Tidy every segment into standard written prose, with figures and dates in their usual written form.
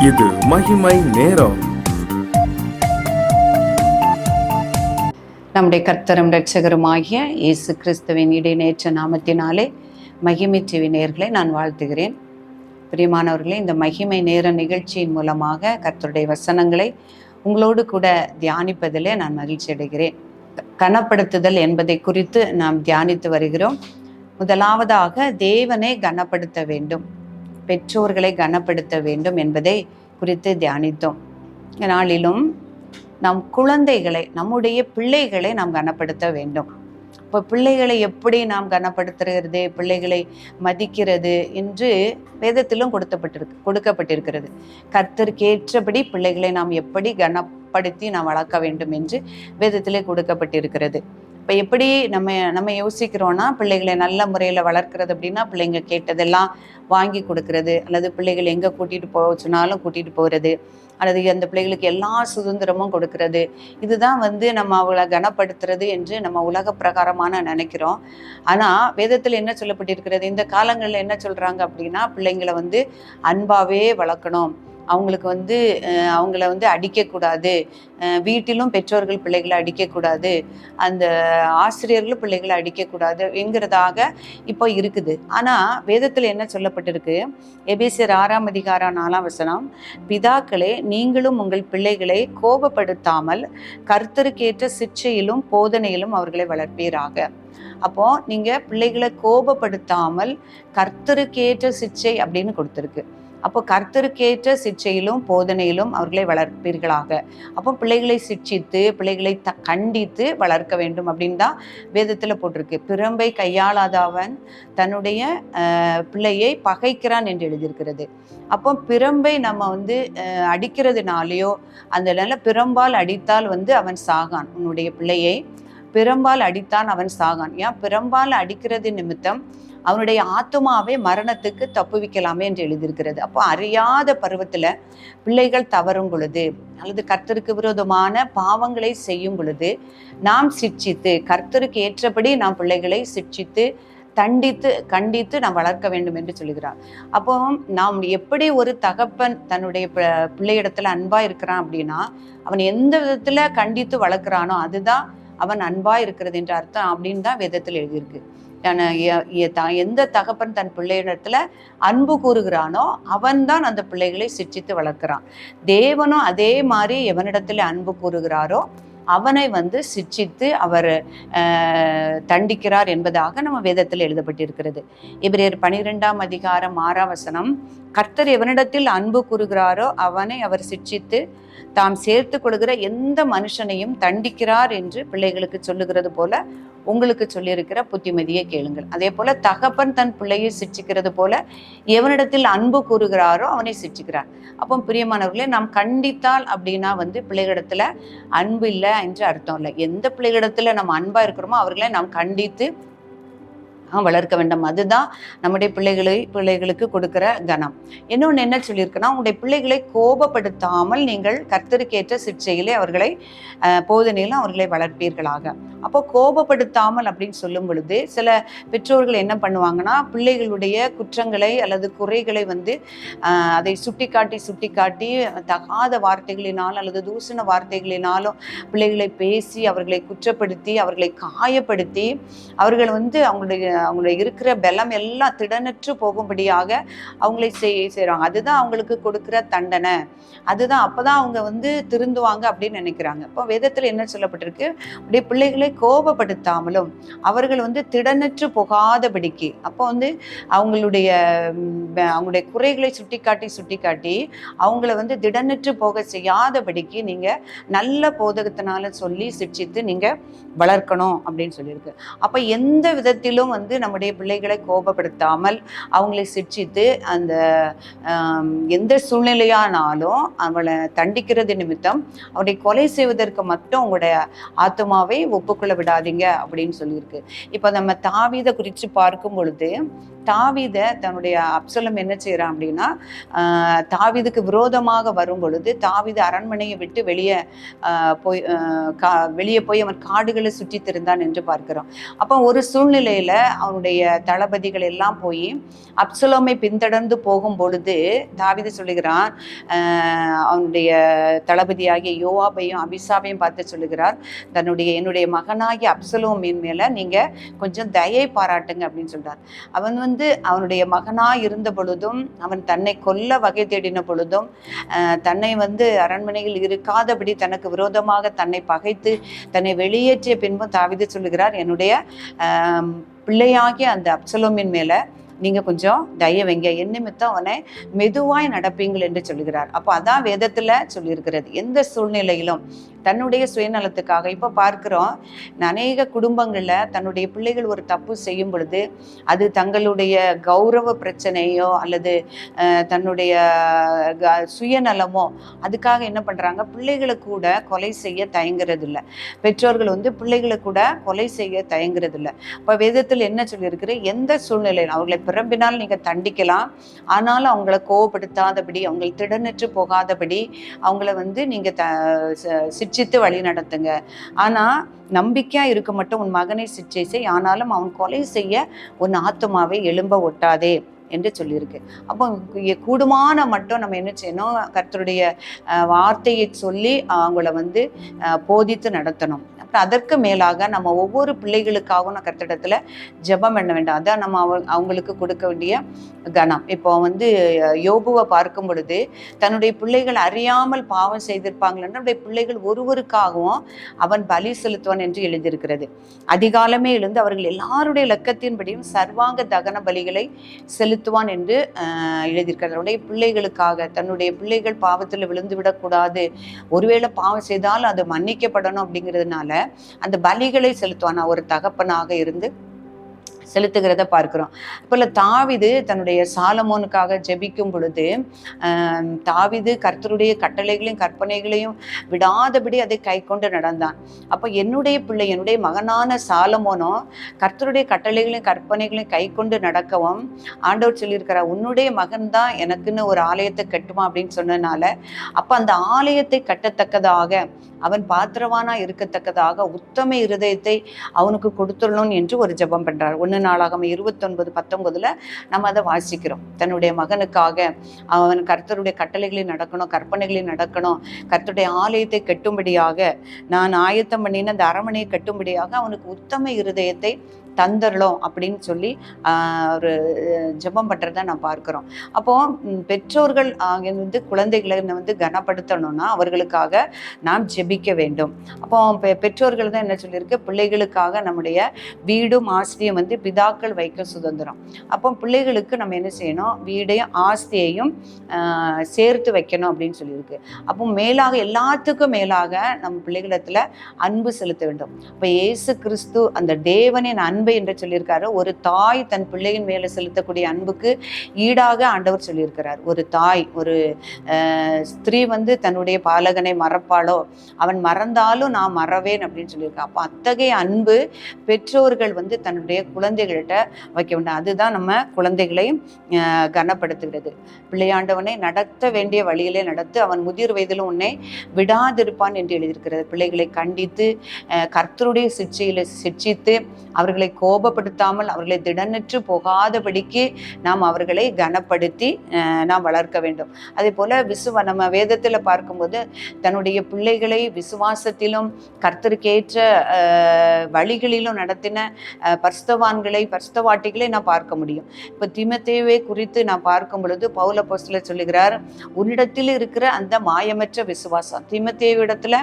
இது மகிமை நேரம். நம்முடைய கர்த்தரும் இரட்சகருமாகிய இயேசு கிறிஸ்துவின் இடைநேற்ற நாமத்தினாலே மகிமை டிவி நேயர்களை நான் வாழ்த்துகிறேன். பிரியமானவர்களே, இந்த மகிமை நேர நிகழ்ச்சியின் மூலமாக கர்த்தருடைய வசனங்களை உங்களோடு கூட தியானிப்பதிலே நான் மகிழ்ச்சி அடைகிறேன். கனப்படுத்துதல் என்பதை குறித்து நாம் தியானித்து வருகிறோம். முதலாவதாக தேவனை கனப்படுத்த வேண்டும், பெற்றோர்களை கனப்படுத்த வேண்டும் என்பதை குறித்து தியானித்தோம். நாளிலும் நம் குழந்தைகளை, நம்முடைய பிள்ளைகளை நாம் கனப்படுத்த வேண்டும். இப்போ பிள்ளைகளை எப்படி நாம் கனப்படுத்துகிறது, பிள்ளைகளை மதிக்கிறது என்று வேதத்திலும் கொடுக்கப்பட்டிருக்கிறது. கர்த்தருக்கேற்றபடி பிள்ளைகளை நாம் எப்படி கனப்படுத்தி நாம் வளர்க்க வேண்டும் என்று வேதத்திலே கொடுக்கப்பட்டிருக்கிறது. இப்போ எப்படி நம்ம யோசிக்கிறோன்னா, பிள்ளைகளை நல்ல முறையில் வளர்க்குறது அப்படின்னா பிள்ளைங்க கேட்டதெல்லாம் வாங்கி கொடுக்கறது, அல்லது பிள்ளைகள் எங்கே கூட்டிகிட்டு போக சொன்னாலும் கூட்டிகிட்டு போகிறது, அல்லது அந்த பிள்ளைகளுக்கு எல்லா சுதந்திரமும் கொடுக்கறது. இதுதான் நம்ம அவளை கனப்படுத்துறது என்று நம்ம உலக பிரகாரமான நினைக்கிறோம். ஆனால் வேதத்தில் என்ன சொல்லப்பட்டிருக்கிறது, இந்த காலங்களில் என்ன சொல்கிறாங்க அப்படின்னா, பிள்ளைங்களை அன்பாகவே வளர்க்கணும், அவங்களுக்கு அவங்கள அடிக்கக்கூடாது, வீட்டிலும் பெற்றோர்கள் பிள்ளைகளை அடிக்கக்கூடாது, அந்த ஆசிரியர்களும் பிள்ளைகளை அடிக்கக்கூடாது என்கிறதாக இப்போ இருக்குது. ஆனால் வேதத்தில் என்ன சொல்லப்பட்டிருக்கு, எபேசியர் 6:4 பிதாக்களே, நீங்களும் உங்கள் பிள்ளைகளை கோபப்படுத்தாமல் கர்த்தருக்கேற்ற சிட்சையிலும் போதனையிலும் அவர்களை வளர்ப்பீராக. அப்போ நீங்க பிள்ளைகளை கோபப்படுத்தாமல் கர்த்தருக்கேற்ற சிட்சை அப்படின்னு கொடுத்துருக்கு. அப்போ கர்த்தருக்கேற்ற சிட்சையிலும் போதனையிலும் அவர்களை வளர்ப்பீர்களாக. அப்போ பிள்ளைகளை சிட்சித்து பிள்ளைகளை கண்டித்து வளர்க்க வேண்டும் அப்படின்னு தான் வேதத்தில் போட்டிருக்கு. பிரம்பை கையாளாதவன் தன்னுடைய பிள்ளையை பகைக்கிறான் என்று எழுதியிருக்கிறது. அப்போ பிரம்பை நம்ம அடிக்கிறதுனாலையோ, அந்த நல்ல பிரம்பால் அடித்தால் அவன் சாகான். உன்னுடைய பிள்ளையை பிரம்பால் அடித்தான், அவன் சாகான். ஏன் பிரம்பால் அடிக்கிறது நிமித்தம் அவனுடைய ஆத்துமாவை மரணத்துக்கு தப்புவிக்கலாமே என்று எழுதியிருக்கிறது. அப்போ அறியாத பருவத்தில் பிள்ளைகள் தவறும் பொழுது, அல்லது கர்த்தருக்கு விரோதமான பாவங்களை செய்யும் பொழுது நாம் சிட்சித்து, கர்த்தருக்கு ஏற்றபடி நாம் பிள்ளைகளை சிட்சித்து கண்டித்து நாம் வளர்க்க வேண்டும் என்று சொல்லுகிறார். அப்போ நாம் எப்படி ஒரு தகப்பன் தன்னுடைய பிள்ளையிடத்துல அன்பா இருக்கிறான் அப்படின்னா, அவன் எந்த விதத்துல கண்டித்து வளர்க்குறானோ அதுதான் அவன் அன்பா இருக்கிறது என்ற அர்த்தம் அப்படின்னு தான் வேதத்தில் எழுதியிருக்கு. எந்த தகப்பன் தன் பிள்ளையிடத்துல அன்பு கூறுகிறானோ அவன்தான் அந்த பிள்ளைகளை சிட்சித்து வளர்க்கிறான். தேவனும் அதே மாதிரி எவனிடத்துல அன்பு கூறுகிறாரோ அவனை சிட்சித்து அவர் தண்டிக்கிறார் என்பதாக நம்ம வேதத்தில் எழுதப்பட்டிருக்கிறது. எபிரேயர் 12:6 கர்த்தர் எவனிடத்தில் அன்பு கூறுகிறாரோ அவனை அவர் சிட்சித்து தாம் சேர்த்து கொடுக்கிற எந்த மனுஷனையும் தண்டிக்கிறார் என்று பிள்ளைகளுக்கு சொல்லுகிறது போல உங்களுக்கு சொல்லியிருக்கிற புத்திமதியை கேளுங்கள். அதே போல தகப்பன் தன் பிள்ளையை சிட்சிக்கிறது போல எவனிடத்தில் அன்பு கூறுகிறாரோ அவனை சிட்சிக்கிறார். அப்போ பிரியமானவர்களே, நாம் கண்டித்தால் அப்படின்னா பிள்ளைகளிடத்துல அன்பு இல்லை என்று அர்த்தம் இல்லை. எந்த பிள்ளைகளிடத்துல நம்ம அன்பா இருக்கிறோமோ அவர்களை நாம் கண்டித்து வளர்க்க வேண்டும். அதுதான் நம்முடைய பிள்ளைகளுக்கு கொடுக்கிற கனம். இன்னொன்று என்ன சொல்லியிருக்குன்னா, உங்களுடைய பிள்ளைகளை கோபப்படுத்தாமல் நீங்கள் கர்த்தருக்கேற்ற சிட்சையிலே அவர்களை போதனையிலும் அவர்களை வளர்ப்பீர்களாக. அப்போ கோபப்படுத்தாமல் அப்படின்னு சொல்லும் பொழுது சில பெற்றோர்கள் என்ன பண்ணுவாங்கன்னா, பிள்ளைகளுடைய குற்றங்களை அல்லது குறைகளை அதை சுட்டி காட்டி தகாத வார்த்தைகளினால் அல்லது தூசண வார்த்தைகளினாலும் பிள்ளைகளை பேசி அவர்களை குற்றப்படுத்தி அவர்களை காயப்படுத்தி அவர்கள் அவங்களுடைய இருக்கிற பலம் எல்லாம் திடனற்று போகும்படியாக அவங்களை செய்கிறாங்க. அதுதான் அவங்களுக்கு கொடுக்கிற தண்டனை. அதுதான் அப்பதான் அவங்க திருந்துவாங்க அப்படின்னு நினைக்கிறாங்க. இப்போ வேதத்துல என்ன சொல்லப்பட்டிருக்கு, அப்படியே பிள்ளைகளை கோபப்படுத்தாமலும் அவர்கள் திடனற்று போகாதபடிக்கு, அப்போ அவங்களுடைய குறைகளை சுட்டி காட்டி அவங்கள திடனற்று போக செய்யாதபடிக்கு நீங்க நல்ல போதகத்தினால சொல்லி சிட்சித்து நீங்க வளர்க்கணும் அப்படின்னு சொல்லியிருக்கு. அப்ப எந்த விதத்திலும் நம்முடைய பிள்ளைகளை கோபப்படுத்தாமல் அவங்களை சிட்சித்து அந்த எந்த சூழ்நிலையானாலும் அவளை தண்டிக்கிறது நிமித்தம் அவரை கொலை செய்வதற்கு மட்டும் உங்களுடைய ஆத்துமாவை ஒப்புக்கொள்ள விடாதீங்க அப்படின்னு சொல்லியிருக்கு. இப்போ நம்ம தாவீதை குறித்து பார்க்கும் பொழுது, தாவீத தன்னுடைய அப்சலோம் என்ன செய்யறான் அப்படின்னா, தாவீதுக்கு விரோதமாக வரும் பொழுது தாவீது அரண்மனையை விட்டு வெளியே போய் அவன் காடுகளை சுற்றி திரிந்தான் என்று பார்க்கிறோம். அப்போ ஒரு சூழ்நிலையில அவனுடைய தளபதிகள் எல்லாம் போய் அப்சலோமை பின்தொடர்ந்து போகும் பொழுது தாவீது சொல்லுகிறான், அவனுடைய தளபதியாகிய யோவாபையும் அபிசாவையும் பார்த்து சொல்லுகிறார், என்னுடைய மகனாகிய அப்சலோமின் மேல நீங்க கொஞ்சம் தயை பாராட்டுங்க அப்படின்னு சொல்றார். அவன் அவனுடைய மகனாய் இருந்த பொழுதும், அவன் தன்னை கொல்ல வகை தேடின பொழுதும், தன்னை அரண்மனையில் இருக்காதபடி தனக்கு விரோதமாக தன்னை பகைத்து தன்னை வெளியேற்றிய பின்பும் தாவீது சொல்லுகிறார், என்னுடைய பிள்ளையாகிய அந்த அப்சலோமின் மேல நீங்க கொஞ்சம் தயை வைங்க, என் நிமித்தம் அவனை மெதுவாய் நடப்பீங்கள் என்று சொல்லுகிறார். அப்போ அதான் வேதத்துல சொல்லியிருக்கிறது. எந்த சூழ்நிலையிலும் தன்னுடைய சுயநலத்துக்காக, இப்போ பார்க்கிறோம் அநேக குடும்பங்கள்ல தன்னுடைய பிள்ளைகள் ஒரு தப்பு செய்யும் பொழுது அது தங்களுடைய கௌரவ பிரச்சனையோ அல்லது தன்னுடைய சுயநலமோ அதுக்காக என்ன பண்றாங்க, பிள்ளைகளை கூட கொலை செய்ய தயங்குறது இல்லை. பெற்றோர்கள் பிள்ளைகளை கூட கொலை செய்ய தயங்குறது இல்லை. இப்போ வேதத்தில் என்ன சொல்லியிருக்கிற, எந்த சூழ்நிலையில் அவர்களை பிறம்பினால் நீங்க தண்டிக்கலாம், ஆனாலும் அவங்கள கோவப்படுத்தாதபடி, அவங்களை திடனற்று போகாதபடி அவங்கள நீங்க சிட்சித்து வழி நடத்துங்க. ஆனா நம்பிக்கையா இருக்க மட்டும் உன் மகனை சிற்றை செய், ஆனாலும் அவன் கொலை செய்ய உன் ஆத்துமாவை எழும்ப ஒட்டாதே என்று சொல்லியிருக்கு. அப்போ கூடுமான மட்டும் நம்ம என்ன செய்யணும், கர்த்தருடைய வார்த்தையை சொல்லி அவங்கள போதித்து நடத்தணும். அப்புறம் அதற்கு மேலாக நம்ம ஒவ்வொரு பிள்ளைகளுக்காகவும் நான் கர்த்தரிடத்துல ஜெபம் பண்ண வேண்டாம். அதான் நம்ம அவங்களுக்கு கொடுக்க வேண்டிய கனம். இப்போ யோபுவை பார்க்கும் பொழுது தன்னுடைய பிள்ளைகள் அறியாமல் பாவம் செய்திருப்பாங்களா, அவருடைய பிள்ளைகள் ஒருவருக்காகவும் அவன் பலி செலுத்துவான் என்று எழுதியிருக்கிறது. அதிகாலமே எழுந்து அவர்கள் எல்லாருடைய இலக்கத்தின்படியும் சர்வாங்க தகன பலிகளை செலுத்துவான் என்று எழுதியிருக்கிறது. அவருடைய பிள்ளைகளுக்காக, தன்னுடைய பிள்ளைகள் பாவத்தில் விழுந்து விடக்கூடாது, ஒருவேளை பாவம் செய்தால் அது மன்னிக்கப்படணும் அப்படிங்கிறதுனால அந்த பலிகளை செலுத்துவான். ஒரு தகப்பனாக இருந்து செலுத்துகிறத பார்க்கிறோம். இப்ப தாவீது தன்னுடைய சாலமோனுக்காக ஜெபிக்கும் பொழுது தாவீது கர்த்தருடைய கட்டளைகளையும் கற்பனைகளையும் விடாதபடி அதை கை கொண்டு நடந்தான். அப்ப என்னுடைய பிள்ளை, என்னுடைய மகனான சாலமோனோ கர்த்தருடைய கட்டளைகளையும் கற்பனைகளையும் கை கொண்டு நடக்கவும் ஆண்டவர் சொல்லியிருக்கிறார், உன்னுடைய மகன் தான் எனக்குன்னு ஒரு ஆலயத்தை கட்டுமா அப்படின்னு சொன்னதுனால, அப்ப அந்த ஆலயத்தை கட்டத்தக்கதாக, அவன் பாத்திரவானா இருக்கத்தக்கதாக உத்தம இருதயத்தை அவனுக்கு கொடுத்துடணும் என்று ஒரு ஜெபம் பண்றார். 1 நாளாகமம் 29:19 நம்ம அதை வாசிக்கிறோம். தன்னுடைய மகனுக்காக அவன் கர்த்தருடைய கட்டளைகளை நடக்கணும், கற்பனைகளை நடக்கணும், கர்த்தருடைய ஆலயத்தை கட்டும்படியாக, நான் ஆயத்தம் பண்ணின அந்த அரண்மனையை கட்டும்படியாக அவனுக்கு உத்தம இருதயத்தை தந்தரலாம் அப்படின்னு சொல்லி ஒரு ஜெபம் பண்றதை நான் பார்க்கிறோம். அப்போ பெற்றோர்கள் குழந்தைகளை கனப்படுத்தணும்னா அவர்களுக்காக நாம் ஜெபிக்க வேண்டும். அப்போ பெற்றோர்கள் தான் என்ன சொல்லியிருக்கு, பிள்ளைகளுக்காக நம்முடைய வீடும் ஆஸ்தியும் பிதாக்கள் வைக்க சுதந்திரம். அப்போ பிள்ளைகளுக்கு நம்ம என்ன செய்யணும், வீடையும் ஆஸ்தியையும் சேர்த்து வைக்கணும் அப்படின்னு சொல்லியிருக்கு. அப்போ மேலாக, எல்லாத்துக்கும் மேலாக நம்ம பிள்ளைகளிடத்துல அன்பு செலுத்த வேண்டும். இப்போ இயேசு கிறிஸ்து அந்த தேவனின் அன்பை என்று சொல்லியிருக்காரு. ஒரு தாய் தன் பிள்ளையின் மேல செலுத்தக்கூடிய அன்புக்கு ஈடாக ஆண்டவர் சொல்லியிருக்கிறார். ஒரு தாய், ஒரு ஸ்திரீ தன்னுடைய பாலகனை மறப்பாளோ, அவன் மறந்தாலும் நான் மறவேன் அப்படின்னு சொல்லியிருக்கா. அப்போ அத்தகைய அன்பு பெற்றோர்கள் தன்னுடைய குழந்தைகள்கிட்ட வைக்க வேண்டும். அதுதான் நம்ம குழந்தைகளை கனப்படுத்துகிறது. பிள்ளையாண்டவனை நடத்த வேண்டிய வழியிலே நடத்து, அவன் முதிர் வயதிலும் உன்னை விடாதிருப்பான் என்று எழுதியிருக்கிறது. பிள்ளைகளை கண்டித்து கர்த்தருடைய சிட்சித்து அவர்களை கோபப்படுத்தாமல் அவர்களை திடனற்று போகாதபடிக்கு நாம் அவர்களை கனப்படுத்தி நாம் வளர்க்க வேண்டும். அதே போல நம்ம வேதத்துல பார்க்கும்போது தன்னுடைய பிள்ளைகளை விசுவாசத்திலும் கர்த்தருக்கேற்ற வழிகளிலும் நடத்தின பரிசுத்தவான்களை, பரிசுத்தவாட்டிகளை நான் பார்க்க முடியும். இப்ப தீமோத்தேயுவை குறித்து நான் பார்க்கும் பொழுது பவுல் அப்போஸ்தலர் சொல்லுகிறார், உன்னிடத்தில் இருக்கிற அந்த மாயமற்ற விசுவாசம், தீமோத்தேயுவிடத்துல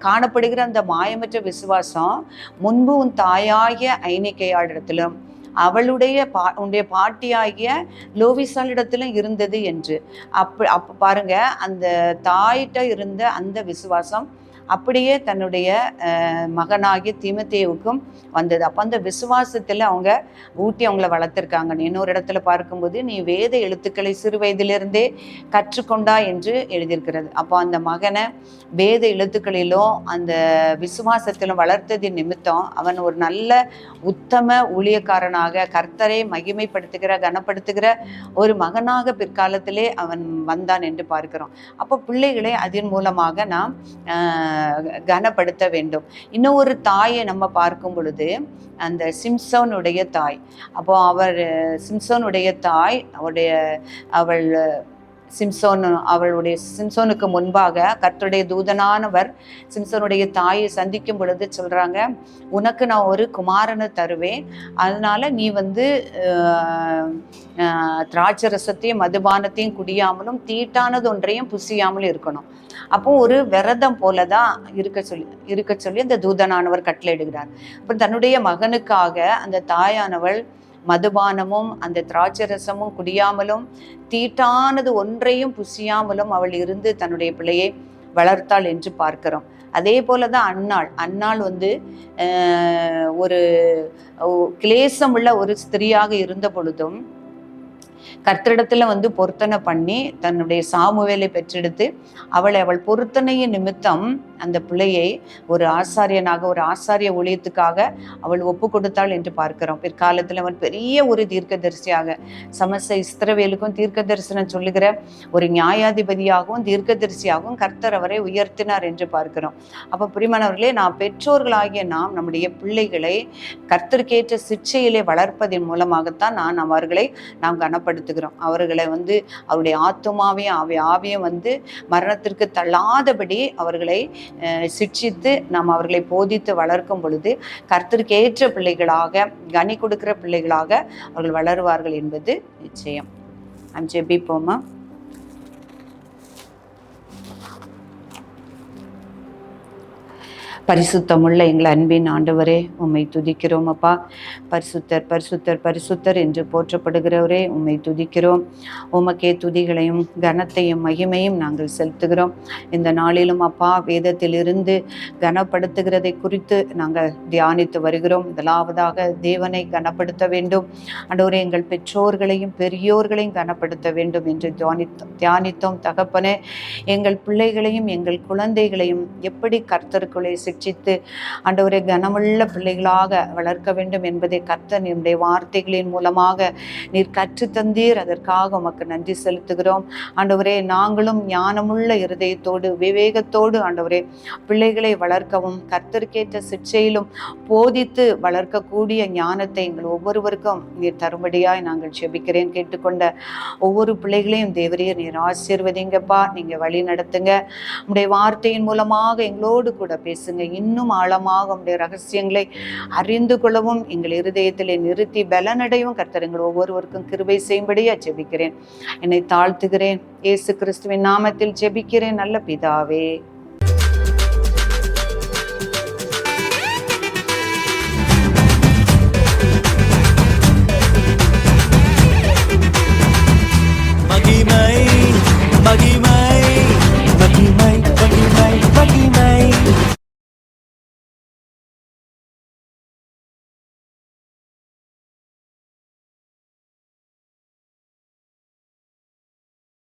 காணப்படுகிற அந்த மாயமற்ற விசுவாசம் முன்பு உன் தாயாகிய ஐனிக்கையாளிடத்திலும் உன்னுடைய பாட்டியாகிய லோவிசாலிடத்திலும் இருந்தது என்று. அப்ப பாருங்க, அந்த தாயிட்ட இருந்த அந்த விசுவாசம் அப்படியே தன்னுடைய மகனாகிய தீமோத்தேயுவுக்கும் வந்தது. அப்போ அந்த விசுவாசத்தில் அவங்க ஊட்டி அவங்கள வளர்த்துருக்காங்க. இன்னொரு இடத்துல பார்க்கும்போது நீ வேத எழுத்துக்களை சிறு வயதிலிருந்தே கற்றுக்கொண்டா என்று எழுதியிருக்கிறது. அப்போ அந்த மகனை வேத எழுத்துக்களிலும் அந்த விசுவாசத்திலும் வளர்த்ததின் நிமித்தம் அவன் ஒரு நல்ல உத்தம ஊழியக்காரனாக, கர்த்தரை மகிமைப்படுத்துகிற, கனப்படுத்துகிற ஒரு மகனாக பிற்காலத்திலே அவன் வந்தான் என்று பார்க்கிறோம். அப்போ பிள்ளைகளை அதன் மூலமாக நாம் கனப்படுத்த வேண்டும். இன்னும் ஒரு தாயை நம்ம பார்க்கும் பொழுது அந்த சிம்சோனுடைய தாய். அப்போ சிம்சோனுடைய தாய் அவள் சிம்சோனுக்கு முன்பாக கர்த்தருடைய தூதனானவர் சிம்சோனுடைய தாயை சந்திக்கும் பொழுது சொல்றாங்க, உனக்கு நான் ஒரு குமாரனை தருவேன், அதனால நீ திராட்சை ரசத்தையும் மதுபானத்தையும் குடியாமலும் தீட்டானது ஒன்றையும் புசியாமலும் இருக்கணும். அப்போ ஒரு விரதம் போலதான் இருக்க சொல்லி அந்த தூதனானவர் கட்டளையிடுகிறார். அப்புறம் தன்னுடைய மகனுக்காக அந்த தாயானவள் மதுபானமும் அந்த திராட்சை ரசமும் குடியாமலும் தீட்டானது ஒன்றையும் புசியாமலும் அவள் இருந்து தன்னுடைய பிள்ளையை வளர்த்தாள் என்று பார்க்கிறோம். அதே போலதான் அன்னாள் ஒரு கிளேசம் உள்ள ஒரு ஸ்திரியாக இருந்த பொழுதும் கர்த்தரிடத்துல பொருத்தனை பண்ணி தன்னுடைய சாமுவேலை பெற்றெடுத்து அவள் பொருத்தனையின் நிமித்தம் அந்த பிள்ளையை ஒரு ஆசாரியனாக, ஒரு ஆசாரிய ஊழியத்துக்காக அவள் ஒப்பு கொடுத்தாள் என்று பார்க்கிறோம். பிற்காலத்தில் அவன் பெரிய ஒரு தீர்க்கதரிசியாக, சமஸ்த இஸ்ரவேலுக்கும் தீர்க்க தரிசனம் சொல்லுகிற ஒரு நியாயாதிபதியாகவும் தீர்க்கதரிசியாகவும் கர்த்தர் அவரை உயர்த்தினார் என்று பார்க்கிறோம். அப்போ பிரியமானவர்களே, நாம் பெற்றோர்களாகிய நாம் நம்முடைய பிள்ளைகளை கர்த்தருக்கேற்ற சிற்சையிலே வளர்ப்பதன் மூலமாகத்தான் அவர்களை நாம் கனப்படுத்துகிறோம். அவர்களை அவருடைய ஆத்துமாவையும் ஆவியும் மரணத்திற்கு தள்ளாதபடி அவர்களை சிட்சித்து நாம் அவர்களை போதித்து வளர்க்கும் பொழுது கர்த்தருக்கு ஏற்ற பிள்ளைகளாக, கனி கொடுக்கிற பிள்ளைகளாக அவர்கள் வளருவார்கள் என்பது நிச்சயம். ஜெபிப்போமா. பரிசுத்தமுள்ள எங்கள் அன்பின் ஆண்டவரே, உம்மை துதிக்கிறோம் அப்பா. பரிசுத்தர் பரிசுத்தர் பரிசுத்தர் என்று போற்றப்படுகிறவரே, உம்மை துதிக்கிறோம். உமக்கே துதிகளையும் கனத்தையும் மகிமையும் நாங்கள் செலுத்துகிறோம். இந்த நாளிலும் அப்பா, வேதத்திலிருந்து கனப்படுத்துகிறதை குறித்து நாங்கள் தியானித்து வருகிறோம். முதலாவதாக தேவனை கனப்படுத்த வேண்டும் ஆண்டவரே, எங்கள் பெற்றோர்களையும் பெரியோர்களையும் கனப்படுத்த வேண்டும் என்று தியானித்தோம் தகப்பனே. எங்கள் பிள்ளைகளையும் எங்கள் குழந்தைகளையும் எப்படி கர்த்தருக்குள்ளே சிக்ஷித்து ஆண்டவரே கனமுள்ள பிள்ளைகளாக வளர்க்க வேண்டும் என்பதை கர்த்தர் நம்முடைய வார்த்தைகளின் மூலமாக நீர் கற்று தந்தீர். அதற்காக உமக்கு நன்றி செலுத்துகிறோம் ஆண்டவரே. நாங்களும் ஞானமுள்ள இருதயத்தோடு விவேகத்தோடு ஆண்டவரே பிள்ளைகளை வளர்க்கவும் கர்த்தருக்கேற்ற சிக்ஷையிலும் போதித்து வளர்க்கக்கூடிய ஞானத்தை எங்கள் ஒவ்வொருவருக்கும் நீர் தரும்படியாய் நாங்கள் ஜெபிக்கிறேன். கேட்டுக்கொண்ட ஒவ்வொரு பிள்ளைகளையும் தேவரே நீர் ஆசீர்வதிங்கப்பா. நீங்க வழி நடத்துங்க. உம்முடைய வார்த்தையின் மூலமாக எங்களோடு கூட பேசுங்க. இன்னும் ஆழமாக உம்முடைய ரகசியங்களை அறிந்து கொள்ளவும் எங்கள் இருதயத்திலே நிறுத்தி பலனடையும் கர்த்தர் எங்கள் ஒவ்வொருவருக்கும் கிருபை செய்யும்படியா ஜெபிக்கிறேன். என்னை தாழ்த்துகிறேன். இயேசு கிறிஸ்துவின் நாமத்தில் ஜெபிக்கிறேன் நல்ல பிதாவே. மகிமை